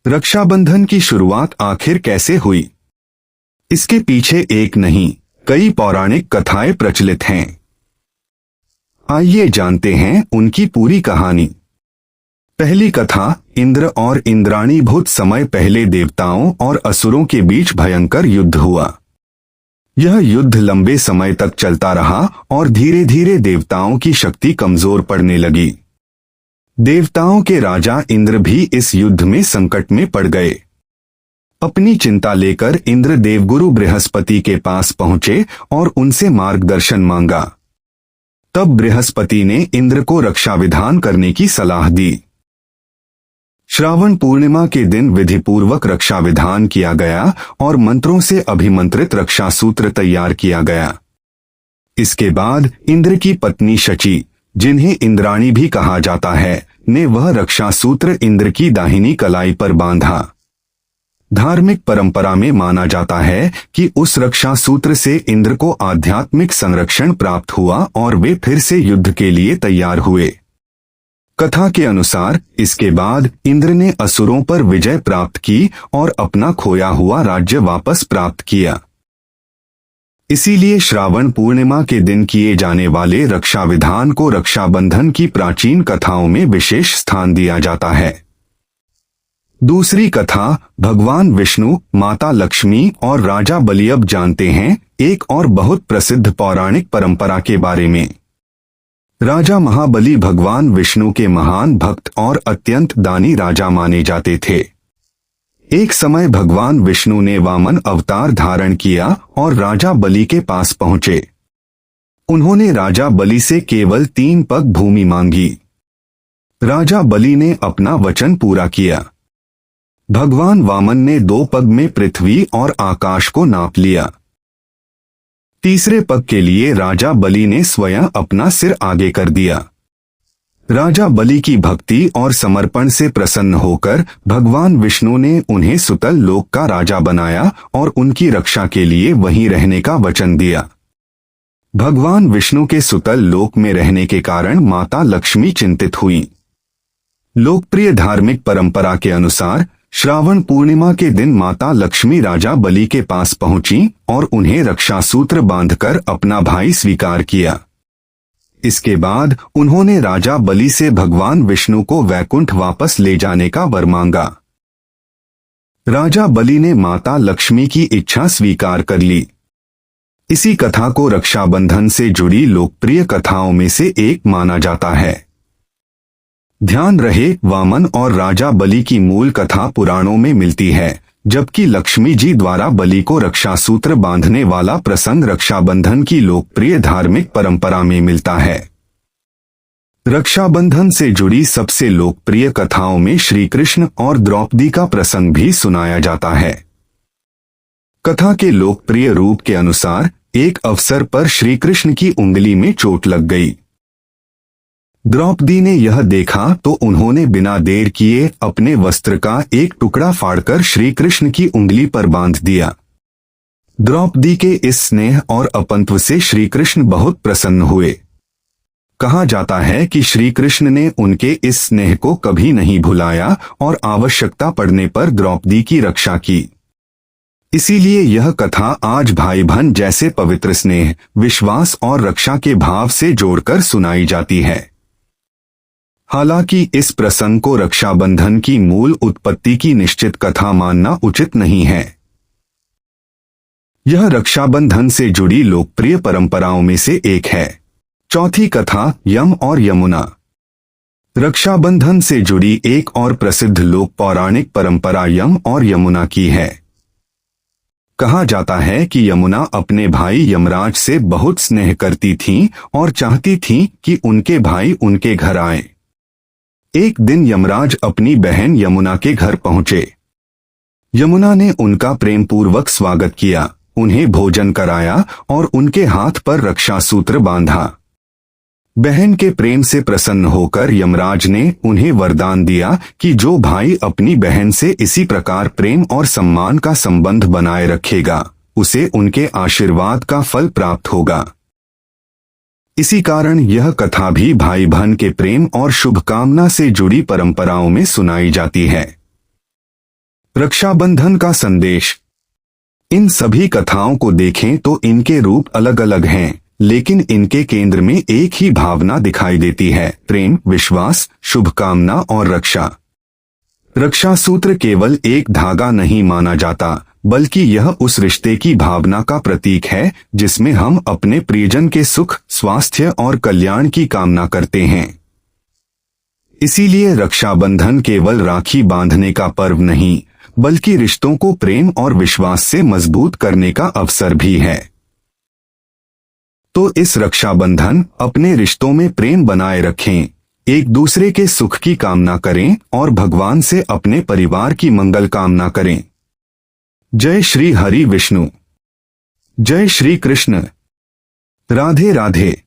रक्षाबंधन की शुरुआत आखिर कैसे हुई? इसके पीछे एक नहीं, कई पौराणिक कथाएं प्रचलित हैं। आइए जानते हैं उनकी पूरी कहानी। पहली कथा, इंद्र और इंद्राणी। बहुत समय पहले देवताओं और असुरों के बीच भयंकर युद्ध हुआ। यह युद्ध लंबे समय तक चलता रहा और धीरे धीरे देवताओं की शक्ति कमजोर पड़ने लगी। देवताओं के राजा इंद्र भी इस युद्ध में संकट में पड़ गए। अपनी चिंता लेकर इंद्र देवगुरु बृहस्पति के पास पहुंचे और उनसे मार्गदर्शन मांगा। तब बृहस्पति ने इंद्र को रक्षा विधान करने की सलाह दी। श्रावण पूर्णिमा के दिन विधिपूर्वक रक्षा विधान किया गया और मंत्रों से अभिमंत्रित रक्षा सूत्र तैयार किया गया। इसके बाद इंद्र की पत्नी शची, जिन्हें इंद्राणी भी कहा जाता है, ने वह रक्षा सूत्र इंद्र की दाहिनी कलाई पर बांधा। धार्मिक परंपरा में माना जाता है कि उस रक्षा सूत्र से इंद्र को आध्यात्मिक संरक्षण प्राप्त हुआ और वे फिर से युद्ध के लिए तैयार हुए। कथा के अनुसार इसके बाद इंद्र ने असुरों पर विजय प्राप्त की और अपना खोया हुआ राज्य वापस प्राप्त किया। इसीलिए श्रावण पूर्णिमा के दिन किए जाने वाले रक्षा विधान को रक्षाबंधन की प्राचीन कथाओं में विशेष स्थान दिया जाता है। दूसरी कथा, भगवान विष्णु, माता लक्ष्मी और राजा बलि। अब जानते हैं एक और बहुत प्रसिद्ध पौराणिक परंपरा के बारे में। राजा महाबली भगवान विष्णु के महान भक्त और अत्यंत दानी राजा माने जाते थे। एक समय भगवान विष्णु ने वामन अवतार धारण किया और राजा बलि के पास पहुंचे। उन्होंने राजा बलि से केवल 3 पग भूमि मांगी। राजा बलि ने अपना वचन पूरा किया। भगवान वामन ने 2 पग में पृथ्वी और आकाश को नाप लिया। तीसरे पग के लिए राजा बलि ने स्वयं अपना सिर आगे कर दिया। राजा बलि की भक्ति और समर्पण से प्रसन्न होकर भगवान विष्णु ने उन्हें सुतल लोक का राजा बनाया और उनकी रक्षा के लिए वहीं रहने का वचन दिया। भगवान विष्णु के सुतल लोक में रहने के कारण माता लक्ष्मी चिंतित हुई। लोकप्रिय धार्मिक परंपरा के अनुसार श्रावण पूर्णिमा के दिन माता लक्ष्मी राजा बलि के पास पहुंची और उन्हें रक्षा सूत्र बांधकर अपना भाई स्वीकार किया। इसके बाद उन्होंने राजा बलि से भगवान विष्णु को वैकुंठ वापस ले जाने का वर मांगा। राजा बलि ने माता लक्ष्मी की इच्छा स्वीकार कर ली। इसी कथा को रक्षाबंधन से जुड़ी लोकप्रिय कथाओं में से एक माना जाता है। ध्यान रहे, वामन और राजा बलि की मूल कथा पुराणों में मिलती है, जबकि लक्ष्मी जी द्वारा बलि को रक्षा सूत्र बांधने वाला प्रसंग रक्षाबंधन की लोकप्रिय धार्मिक परंपरा में मिलता है। रक्षाबंधन से जुड़ी सबसे लोकप्रिय कथाओं में श्री कृष्ण और द्रौपदी का प्रसंग भी सुनाया जाता है। कथा के लोकप्रिय रूप के अनुसार एक अवसर पर श्री कृष्ण की उंगली में चोट लग गई। द्रौपदी ने यह देखा तो उन्होंने बिना देर किए अपने वस्त्र का एक टुकड़ा फाड़कर श्री कृष्ण की उंगली पर बांध दिया। द्रौपदी के इस स्नेह और अपंत्व से श्री कृष्ण बहुत प्रसन्न हुए। कहा जाता है कि श्री कृष्ण ने उनके इस स्नेह को कभी नहीं भुलाया और आवश्यकता पड़ने पर द्रौपदी की रक्षा की। इसीलिए यह कथा आज भाई बहन जैसे पवित्र स्नेह, विश्वास और रक्षा के भाव से जोड़कर सुनाई जाती है। हालांकि इस प्रसंग को रक्षाबंधन की मूल उत्पत्ति की निश्चित कथा मानना उचित नहीं है। यह रक्षाबंधन से जुड़ी लोकप्रिय परंपराओं में से एक है। चौथी कथा, यम और यमुना। रक्षाबंधन से जुड़ी एक और प्रसिद्ध लोक पौराणिक परंपरा यम और यमुना की है। कहा जाता है कि यमुना अपने भाई यमराज से बहुत स्नेह करती थीं और चाहती थीं कि उनके भाई उनके घर आएं। एक दिन यमराज अपनी बहन यमुना के घर पहुंचे। यमुना ने उनका प्रेम पूर्वक स्वागत किया, उन्हें भोजन कराया और उनके हाथ पर रक्षा सूत्र बांधा। बहन के प्रेम से प्रसन्न होकर यमराज ने उन्हें वरदान दिया कि जो भाई अपनी बहन से इसी प्रकार प्रेम और सम्मान का संबंध बनाए रखेगा, उसे उनके आशीर्वाद का फल प्राप्त होगा। इसी कारण यह कथा भी भाई बहन के प्रेम और शुभकामना से जुड़ी परंपराओं में सुनाई जाती है। रक्षाबंधन का संदेश। इन सभी कथाओं को देखें तो इनके रूप अलग अलग हैं, लेकिन इनके केंद्र में एक ही भावना दिखाई देती है, प्रेम, विश्वास, शुभकामना और रक्षा। रक्षा सूत्र केवल एक धागा नहीं माना जाता, बल्कि यह उस रिश्ते की भावना का प्रतीक है जिसमें हम अपने प्रियजन के सुख, स्वास्थ्य और कल्याण की कामना करते हैं। इसीलिए रक्षाबंधन केवल राखी बांधने का पर्व नहीं, बल्कि रिश्तों को प्रेम और विश्वास से मजबूत करने का अवसर भी है। तो इस रक्षाबंधन अपने रिश्तों में प्रेम बनाए रखें, एक दूसरे के सुख की कामना करें और भगवान से अपने परिवार की मंगल कामना करें। जय श्री हरि विष्णु। जय श्री कृष्ण। राधे राधे।